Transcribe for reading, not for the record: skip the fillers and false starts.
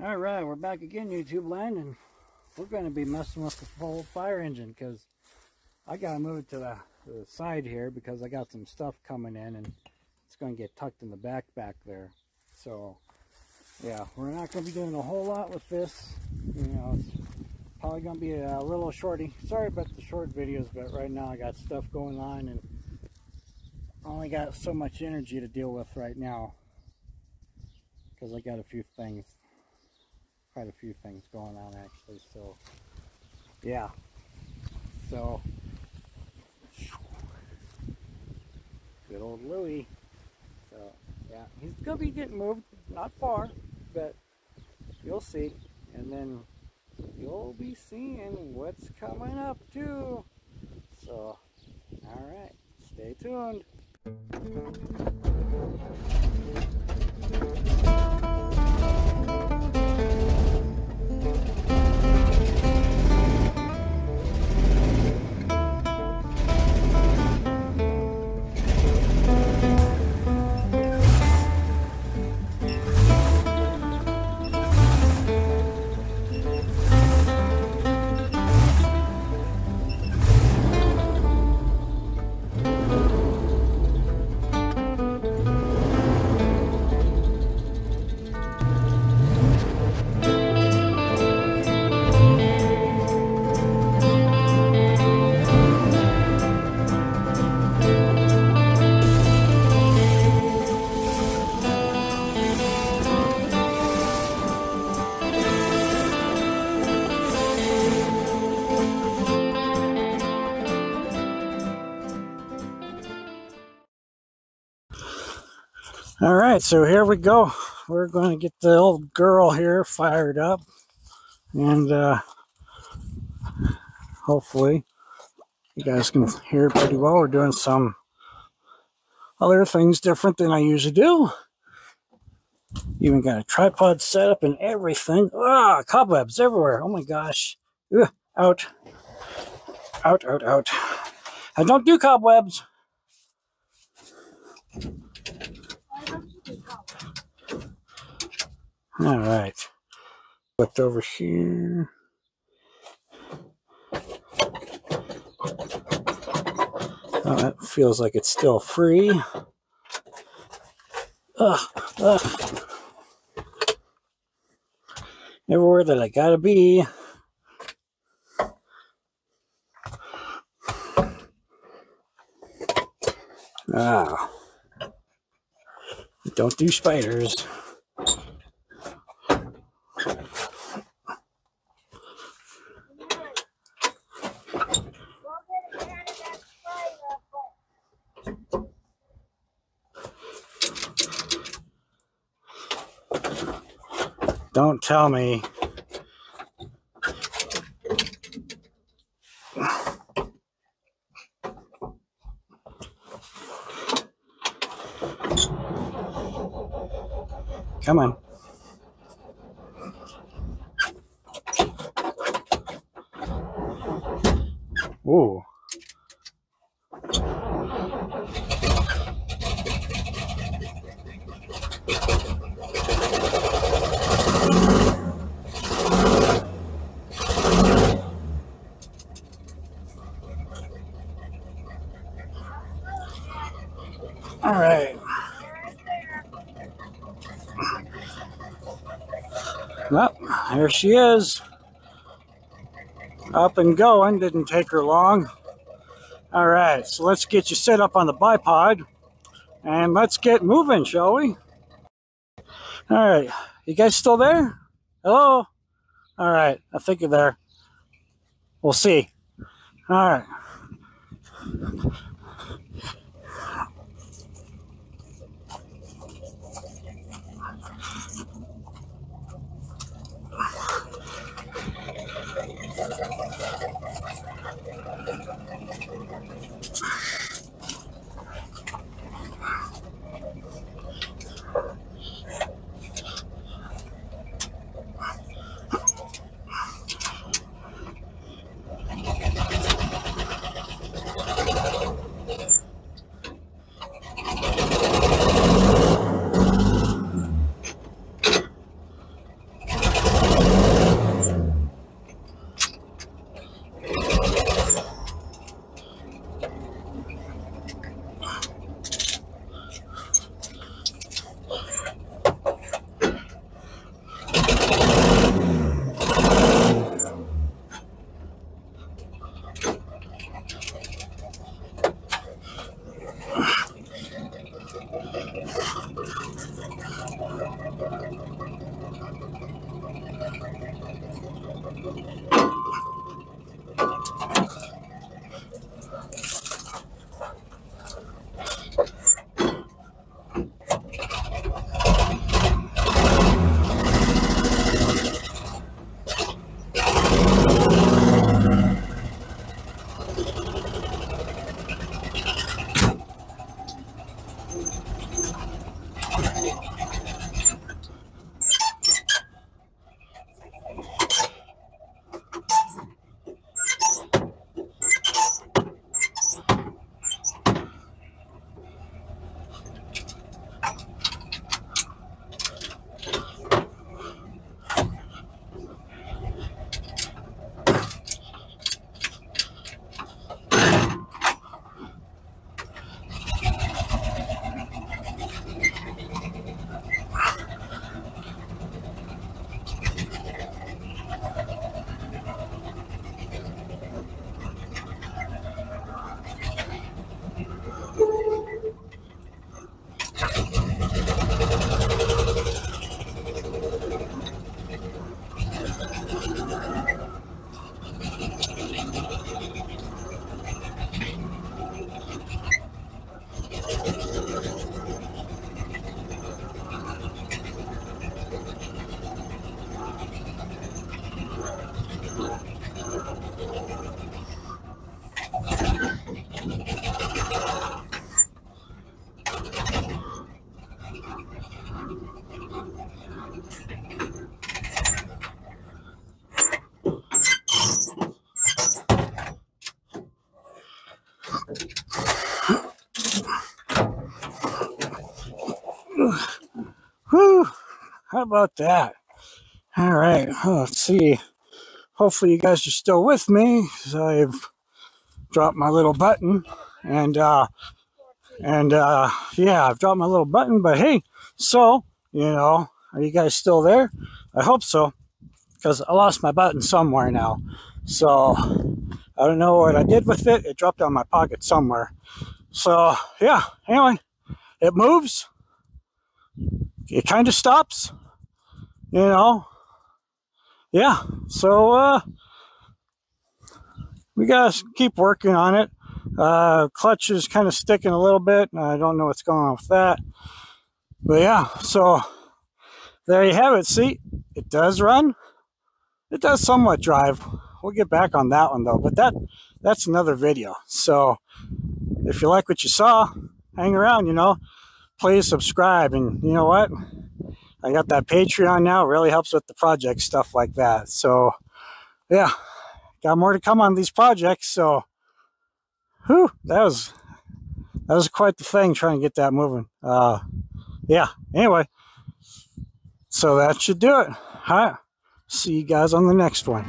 All right, we're back again, YouTube land, and we're going to be messing with the full fire engine because I got to move it to the side here because I got some stuff coming in and it's going to get tucked in the back there. So, yeah, we're not going to be doing a whole lot with this. You know, it's probably going to be a little shorty. Sorry about the short videos, but right now I got stuff going on and I only got so much energy to deal with right now because I got quite a few things going on actually. So yeah, so good old Louie. So yeah, he's gonna be getting moved, not far, but you'll see, and then you'll be seeing what's coming up too. So all right, stay tuned. All right, so here we go. We're going to get the old girl here fired up, and hopefully you guys can hear pretty well. We're doing some other things different than I usually do. Even got a tripod set up and everything. Ah, cobwebs everywhere. Oh my gosh. Ugh, out. Out, out, out. I don't do cobwebs. All right, flipped over here. Oh, that feels like it's still free. Ugh. Everywhere that I gotta be. Ah, don't do spiders. Don't tell me. Come on. Ooh. All right. Well, here she is. Up and going. Didn't take her long. All right, so let's get you set up on the bipod and let's get moving, shall we? All right, you guys still there? Hello? All right, I think you're there. We'll see. All right. How about that? All right, let's see. Hopefully you guys are still with me. I've dropped my little button, and yeah, I've dropped my little button. But hey, so are you guys still there? I hope so, because I lost my button somewhere now. So I don't know what I did with it. It dropped out of my pocket somewhere. So yeah. Anyway, it moves. It kind of stops. Yeah, so we gotta keep working on it. Clutch is kind of sticking a little bit. I don't know what's going on with that. But yeah, so there you have it. See, it does run. It does somewhat drive. We'll get back on that one though, but that's another video. So if you like what you saw, hang around, please subscribe. And you know what? I got that Patreon now. It really helps with the project stuff like that. So yeah, got more to come on these projects. So whew, that was quite the thing trying to get that moving. Yeah, anyway, so that should do it. All right, see you guys on the next one.